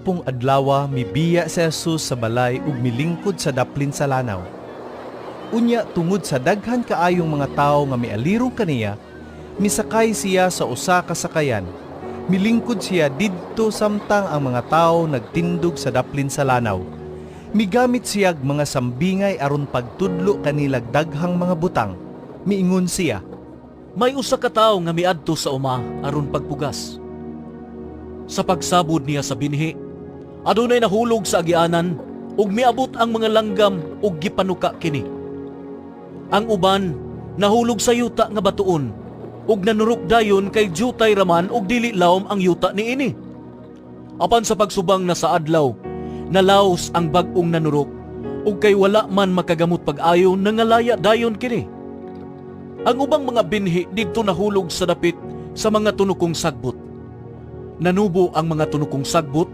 Pung adlawa mibiya si Jesus sa balay ug milingkod sa daplin sa lanaw. Unya tungod sa daghan kaayong mga tawo nga mialirong kaniya, misakay siya sa usa ka sakayan. Milingkod siya didto samtang ang mga tawo nagtindog sa daplin sa lanaw. Migamit siya mga sambingay aron pagtudlo kanilag daghang mga butang. Miingon siya, May usa ka tawo nga miadto sa uma aron pagpugas. Sa pagsabod niya sa binhi, adunay nahulog sa agianan ug miabot ang mga langgam ug gipanuka kini. Ang uban nahulog sa yuta nga batuon ug nanurok dayon kay jutay raman ug dili lawom ang yuta niini. Apan sa pagsubang na sa adlaw, nalaos ang bag-ong nanurok ug kay wala man makagamot pag-ayo nangalaya dayon kini. Ang ubang mga binhi didto nahulog sa dapit sa mga tunukong sagbot. Nanubo ang mga tunukong sagbot